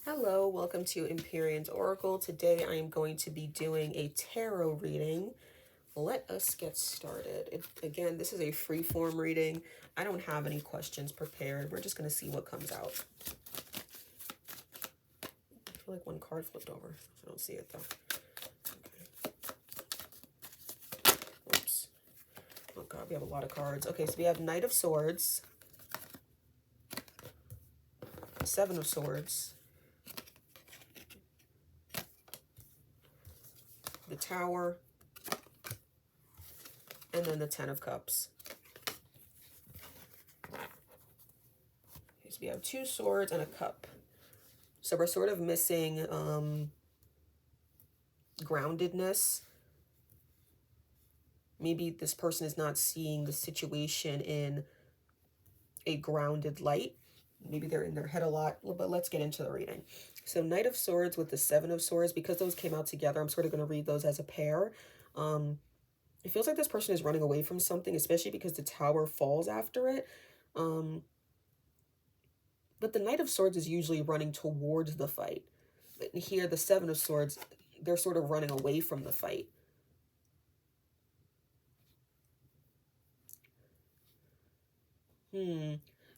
Hello, welcome to Empyrean's Oracle. Today I am going to be doing a tarot reading. Let us get started. Again, this is a free form reading. I don't have any questions prepared. We're just going to see what comes out. I feel like one card flipped over. I don't see it though. Okay. Oops. Oh God, we have a lot of cards. Okay, so we have Knight of Swords, Seven of Swords, the Tower, and then the Ten of Cups. Okay, so we have two swords and a cup. So we're sort of missing groundedness. Maybe this person is not seeing the situation in a grounded light. Maybe they're in their head a lot, but let's get into the reading. So Knight of Swords with the Seven of Swords, because those came out together, I'm sort of going to read those as a pair. It feels like this person is running away from something, especially because the Tower falls after it. But the Knight of Swords is usually running towards the fight. But here, the Seven of Swords, they're sort of running away from the fight.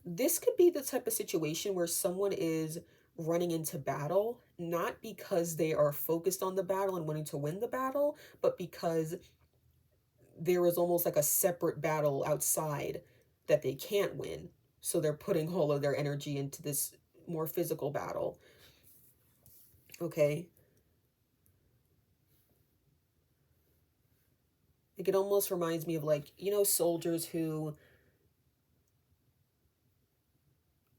This could be the type of situation where someone is running into battle, not because they are focused on the battle and wanting to win the battle, but because there is almost like a separate battle outside that they can't win. So they're putting all of their energy into this more physical battle. Okay. Like, it almost reminds me of, like, you know, soldiers who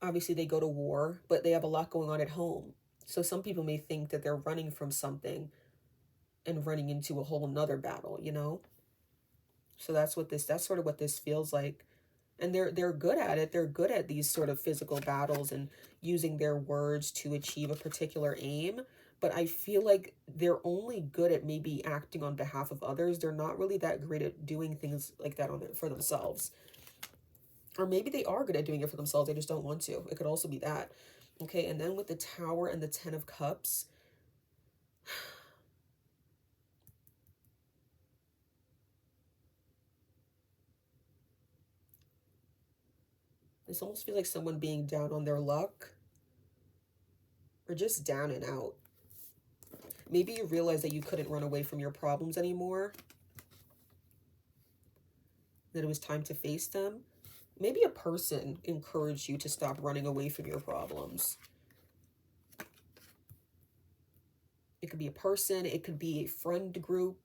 obviously they go to war, but they have a lot going on at home. So some people may think that they're running from something and running into a whole nother battle, you know? So that's sort of what this feels like. And they're good at it. They're good at these sort of physical battles and using their words to achieve a particular aim. But I feel like they're only good at maybe acting on behalf of others. They're not really that great at doing things like that for themselves. Or maybe they are good at doing it for themselves, they just don't want to. It could also be that. Okay, and then with the Tower and the Ten of Cups, this almost feels like someone being down on their luck. Or just down and out. Maybe you realize that you couldn't run away from your problems anymore. That it was time to face them. Maybe a person encouraged you to stop running away from your problems. It could be a person, it could be a friend group.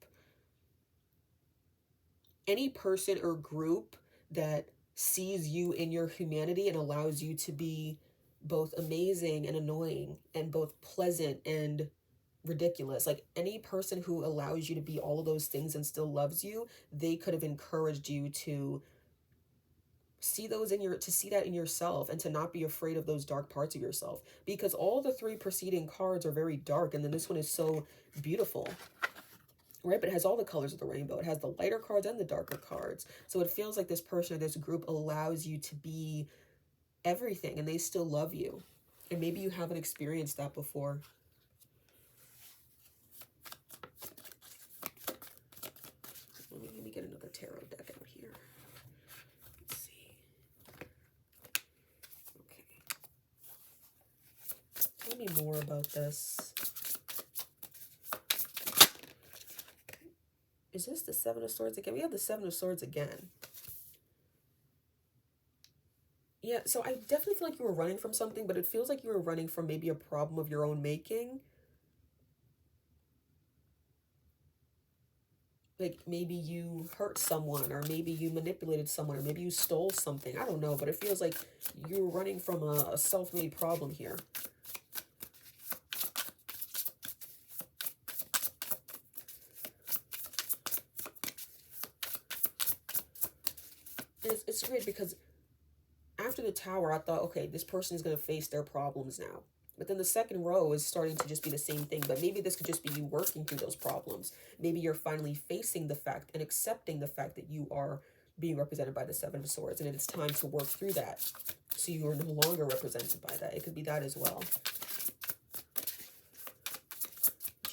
Any person or group that sees you in your humanity and allows you to be both amazing and annoying, and both pleasant and ridiculous. Like, any person who allows you to be all of those things and still loves you, they could have encouraged you to see that in yourself, and to not be afraid of those dark parts of yourself, because all the three preceding cards are very dark, and then this one is so beautiful, right? But it has all the colors of the rainbow. It has the lighter cards and the darker cards. So it feels like this person or this group allows you to be everything, and they still love you. And maybe you haven't experienced that before. Let me get another tarot deck out here. Let's see. Okay. Tell me more about this. Is this the Seven of Swords again? We have the Seven of Swords again. Yeah, so I definitely feel like you were running from something, but it feels like you were running from maybe a problem of your own making. Like, maybe you hurt someone, or maybe you manipulated someone, or maybe you stole something. I don't know, but it feels like you're running from a self-made problem here. It's weird because after the Tower, I thought, okay, this person is going to face their problems now. But then the second row is starting to just be the same thing. But maybe this could just be you working through those problems. Maybe you're finally facing the fact and accepting the fact that you are being represented by the Seven of Swords, and it's time to work through that. So you are no longer represented by that. It could be that as well.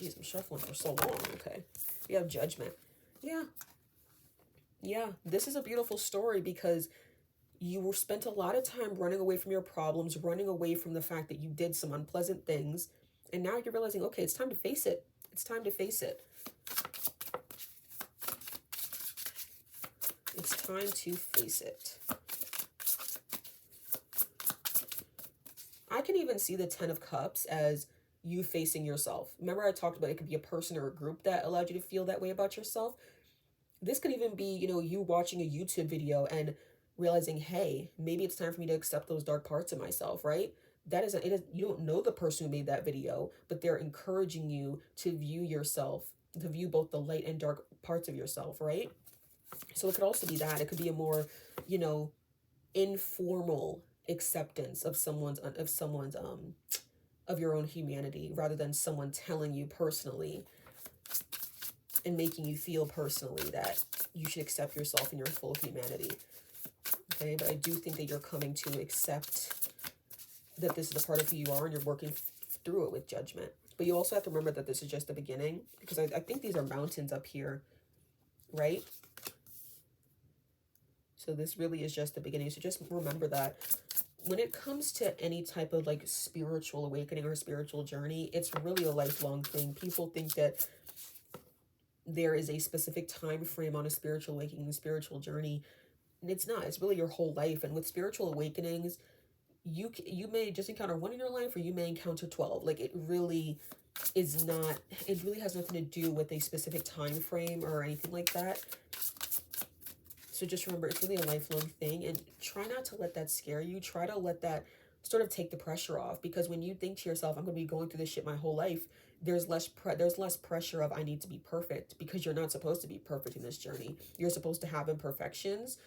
Jeez, I'm shuffling for so long. Okay. We have Judgment. Yeah. Yeah. This is a beautiful story because you were spent a lot of time running away from your problems, running away from the fact that you did some unpleasant things. And now you're realizing, okay, it's time to face it. It's time to face it. It's time to face it. I can even see the 10 of Cups as you facing yourself. Remember I talked about it could be a person or a group that allowed you to feel that way about yourself. This could even be, you know, you watching a YouTube video and realizing, hey, maybe it's time for me to accept those dark parts of myself, right? That is, you don't know the person who made that video, but they're encouraging you to view yourself, to view both the light and dark parts of yourself, right? So it could also be that. It could be a more, you know, informal acceptance of someone's of your own humanity, rather than someone telling you personally and making you feel personally that you should accept yourself in your full humanity. Okay, but I do think that you're coming to accept that this is a part of who you are, and you're working through it with Judgment. But you also have to remember that this is just the beginning, because I think these are mountains up here, right? So this really is just the beginning. So just remember that when it comes to any type of like spiritual awakening or spiritual journey, it's really a lifelong thing. People think that there is a specific time frame on a spiritual awakening, a spiritual journey. And it's not. It's really your whole life. And with spiritual awakenings, you may just encounter one in your life, or you may encounter 12. Like, it really is not, it really has nothing to do with a specific time frame or anything like that. So just remember, it's really a lifelong thing, and try not to let that scare you. Try to let that sort of take the pressure off, because when you think to yourself, I'm going to be going through this shit my whole life, there's less pressure of I need to be perfect, because you're not supposed to be perfect in this journey. You're supposed to have imperfections,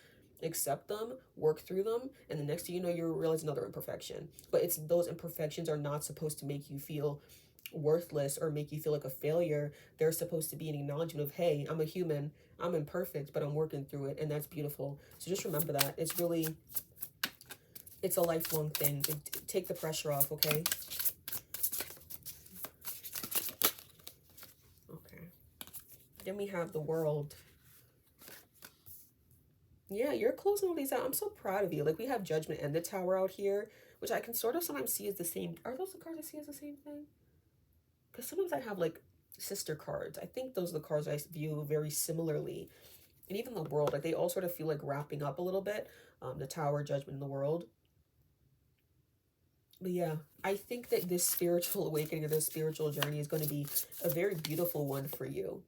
accept them, work through them, and the next thing you know, you realize another imperfection. But it's those imperfections are not supposed to make you feel worthless or make you feel like a failure. They're supposed to be an acknowledgement of, hey, I'm a human, I'm imperfect, but I'm working through it, and that's beautiful. So just remember that. It's really, it's a lifelong thing. Take the pressure off, okay? Okay. Then we have the World. Yeah, you're closing all these out. I'm so proud of you. Like, we have Judgment and the Tower out here, which I can sort of sometimes see as the same. Are those the cards I see as the same thing? Because sometimes I have like sister cards. I think those are the cards I view very similarly. And even the World, like, they all sort of feel like wrapping up a little bit. The Tower, Judgment, and the World. But yeah, I think that this spiritual awakening or this spiritual journey is going to be a very beautiful one for you.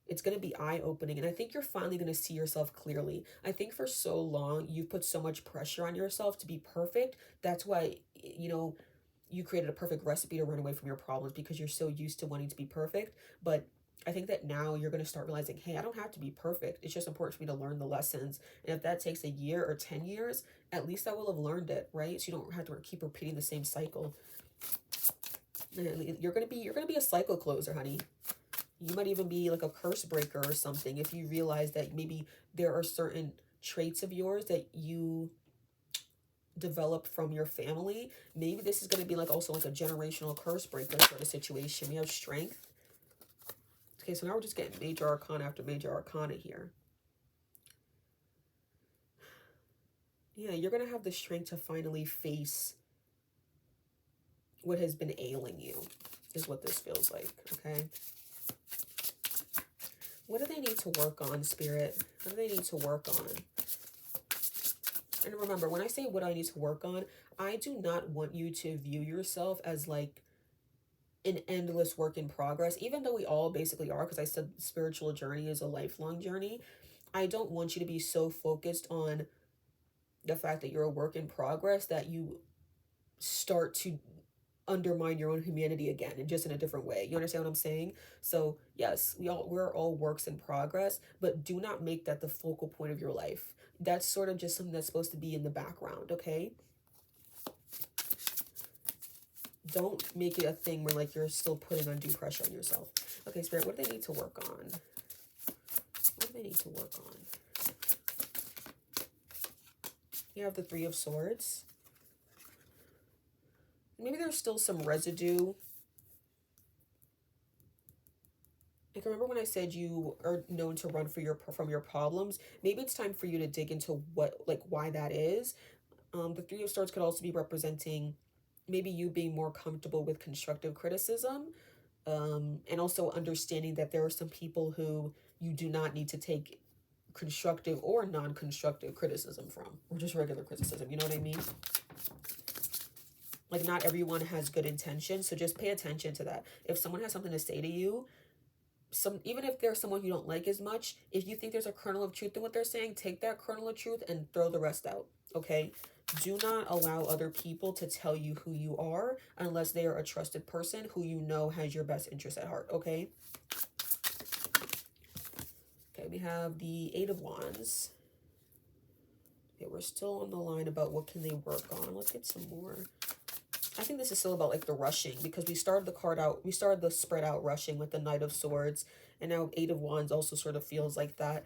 It's going to be eye-opening, and I think you're finally going to see yourself clearly. I think for so long, you've put so much pressure on yourself to be perfect. That's why, you know, you created a perfect recipe to run away from your problems, because you're so used to wanting to be perfect. But I think that now you're going to start realizing, hey, I don't have to be perfect. It's just important for me to learn the lessons. And if that takes a year or 10 years, at least I will have learned it, right? So you don't have to keep repeating the same cycle. You're going to be a cycle closer, honey. You might even be like a curse breaker or something, if you realize that maybe there are certain traits of yours that you developed from your family. Maybe this is going to be like also like a generational curse breaker sort of situation. We have Strength. Okay, so now we're just getting major arcana after major arcana here. Yeah, you're going to have the strength to finally face what has been ailing you, is what this feels like, okay? What do they need to work on, Spirit? What do they need to work on? And remember, when I say what I need to work on, I do not want you to view yourself as like an endless work in progress, even though we all basically are, because I said spiritual journey is a lifelong journey. I don't want you to be so focused on the fact that you're a work in progress that you start to undermine your own humanity again, and just in a different way. You understand what I'm saying? So yes, we're all works in progress, but do not make that the focal point of your life. That's sort of just something that's supposed to be in the background, okay? Don't make it a thing where like you're still putting undue pressure on yourself. Okay, Spirit, what do they need to work on? What do they need to work on? You have the Three of Swords. Maybe there's still some residue Like, remember when I said you are known to run from your problems? Maybe it's time for you to dig into why that is. The Three of Swords could also be representing maybe you being more comfortable with constructive criticism, and also understanding that there are some people who you do not need to take constructive or non-constructive criticism from, or just regular criticism. You know what I mean? Like, not everyone has good intention, so just pay attention to that. If someone has something to say to you, even if there's someone you don't like as much, if you think there's a kernel of truth in what they're saying, take that kernel of truth and throw the rest out. Okay? Do not allow other people to tell you who you are unless they are a trusted person who you know has your best interest at heart. Okay? Okay, we have the Eight of Wands. Okay, we're still on the line about what can they work on. Let's get some more. I think this is still about like the rushing, because we started the spread out rushing with the Knight of Swords, and now Eight of Wands also sort of feels like that.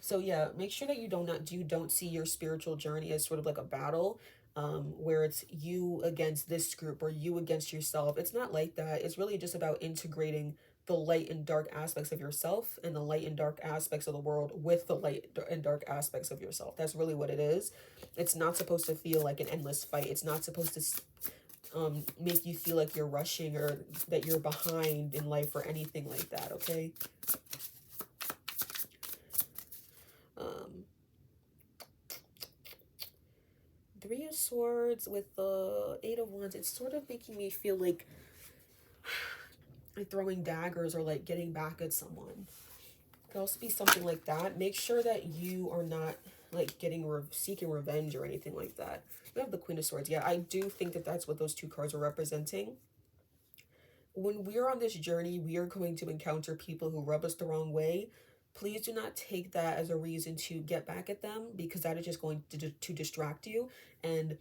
So yeah, make sure that you don't see your spiritual journey as sort of like a battle, where it's you against this group or you against yourself. It's not like that. It's really just about integrating the light and dark aspects of yourself and the light and dark aspects of the world with the light and dark aspects of yourself. That's really what it is. It's not supposed to feel like an endless fight. It's not supposed to make you feel like you're rushing or that you're behind in life or anything like that. Okay. Three of Swords with the Eight of Wands, it's sort of making me feel like throwing daggers or like getting back at someone. It could also be something like that. Make sure that you are not like seeking revenge or anything like that. We have the Queen of Swords. Yeah, I do think that that's what those two cards are representing. When we're on this journey, we are going to encounter people who rub us the wrong way. Please do not take that as a reason to get back at them, because that is just going to distract you. And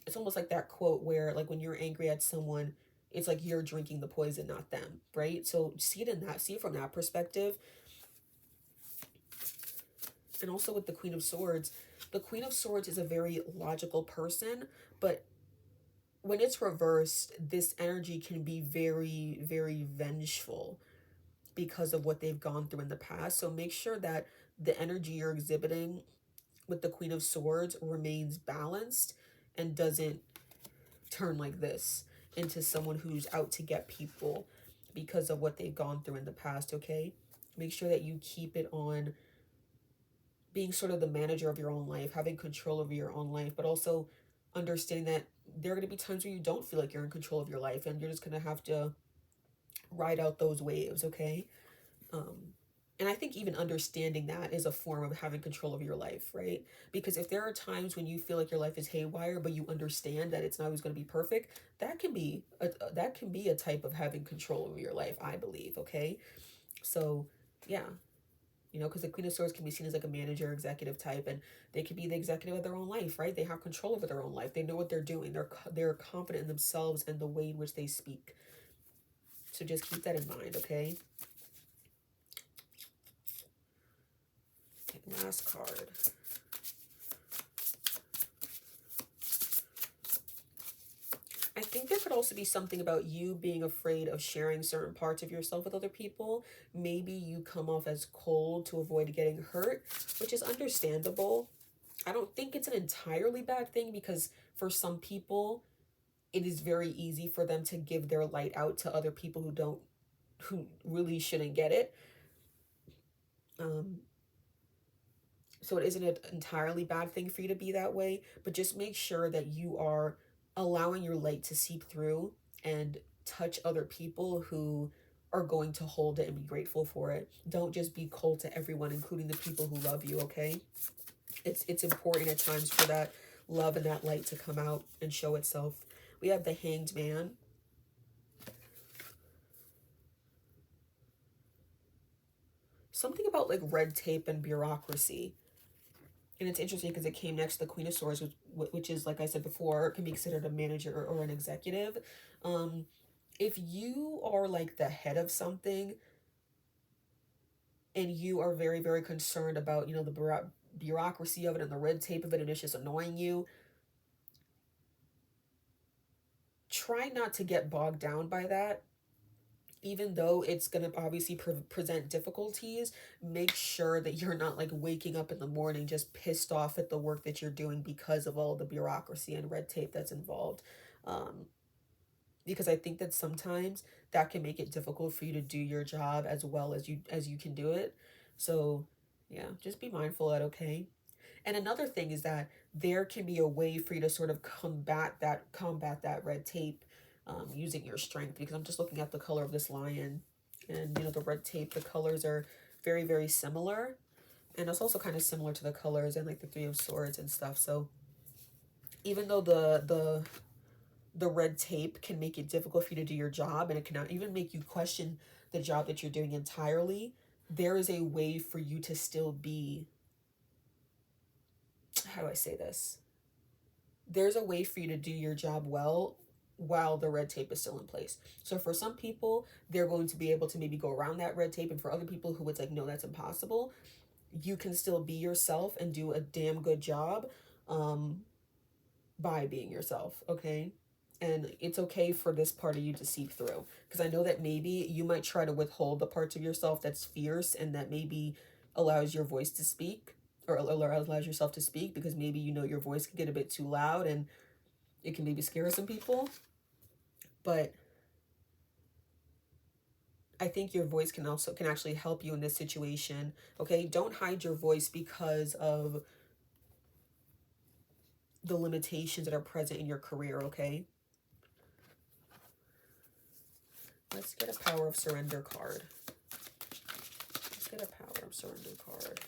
it's almost like that quote where, like, when you're angry at someone, it's like you're drinking the poison, not them, right? So see it from that perspective. And also with the Queen of Swords is a very logical person, but when it's reversed, this energy can be very, very vengeful because of what they've gone through in the past. So make sure that the energy you're exhibiting with the Queen of Swords remains balanced and doesn't turn like this into someone who's out to get people because of what they've gone through in the past. Okay, make sure that you keep it on being sort of the manager of your own life, having control over your own life, but also understanding that there are going to be times where you don't feel like you're in control of your life, and you're just going to have to ride out those waves. Okay. And I think even understanding that is a form of having control of your life, right? Because if there are times when you feel like your life is haywire, but you understand that it's not always going to be perfect, that can be a type of having control over your life, I believe. Okay. So yeah, because the Queen of Swords can be seen as like a manager, executive type, and they can be the executive of their own life, right? They have control over their own life. They know what they're doing. They're confident in themselves and the way in which they speak. So just keep that in mind, okay? Okay, last card. I think there could also be something about you being afraid of sharing certain parts of yourself with other people. Maybe you come off as cold to avoid getting hurt, which is understandable. I don't think it's an entirely bad thing, because for some people, it is very easy for them to give their light out to other people who really shouldn't get it. So it isn't an entirely bad thing for you to be that way, but just make sure that you are allowing your light to seep through and touch other people who are going to hold it and be grateful for it. Don't just be cold to everyone, including the people who love you, okay? It's important at times for that love and that light to come out and show itself. We have the Hanged Man. Something about like red tape and bureaucracy. And it's interesting because it came next to the Queen of Swords, which is, like I said before, can be considered a manager or an executive. If you are like the head of something and you are very, very concerned about, the bureaucracy of it and the red tape of it, and it's just annoying you, try not to get bogged down by that. even though it's going to obviously present difficulties, make sure that you're not like waking up in the morning just pissed off at the work that you're doing because of all the bureaucracy and red tape that's involved. Um, because I think that sometimes that can make it difficult for you to do your job as well as you can do it. So, yeah, just be mindful of that, okay? And another thing is that there can be a way for you to sort of combat that red tape, using your strength. Because I'm just looking at the color of this lion, and the red tape, the colors are very very similar, and it's also kind of similar to the colors and like the Three of Swords and stuff. So even though the red tape can make it difficult for you to do your job, and it can even make you question the job that you're doing entirely, there is a way for you to still be, how do I say this? There's a way for you to do your job well while the red tape is still in place. So for some people, they're going to be able to maybe go around that red tape. And for other people who it's like, no, that's impossible, you can still be yourself and do a damn good job, by being yourself, okay? And it's okay for this part of you to seep through. Because I know that maybe you might try to withhold the parts of yourself that's fierce and that maybe allows your voice to speak, or allows yourself to speak, because maybe your voice can get a bit too loud and it can maybe scare some people. But I think your voice can actually help you in this situation, okay? Don't hide your voice because of the limitations that are present in your career, okay? Let's get a Power of Surrender card. Let's get a Power of Surrender card.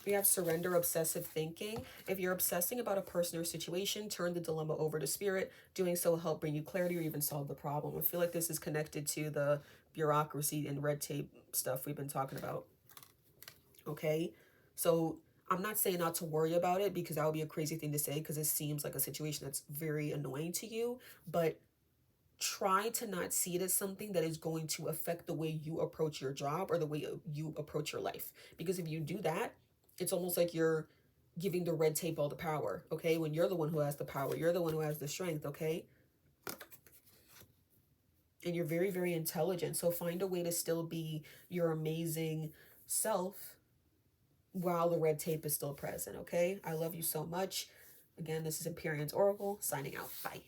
We have Surrender Obsessive Thinking. If you're obsessing about a person or situation, turn the dilemma over to spirit. Doing so will help bring you clarity or even solve the problem. I feel like this is connected to the bureaucracy and red tape stuff we've been talking about. Okay? So I'm not saying not to worry about it, because that would be a crazy thing to say, because it seems like a situation that's very annoying to you. But try to not see it as something that is going to affect the way you approach your job or the way you approach your life. Because if you do that, it's almost like you're giving the red tape all the power, okay? When you're the one who has the power, you're the one who has the strength, okay? And you're very, very intelligent. So find a way to still be your amazing self while the red tape is still present, okay? I love you so much. Again, this is Empyrean's Oracle, signing out. Bye.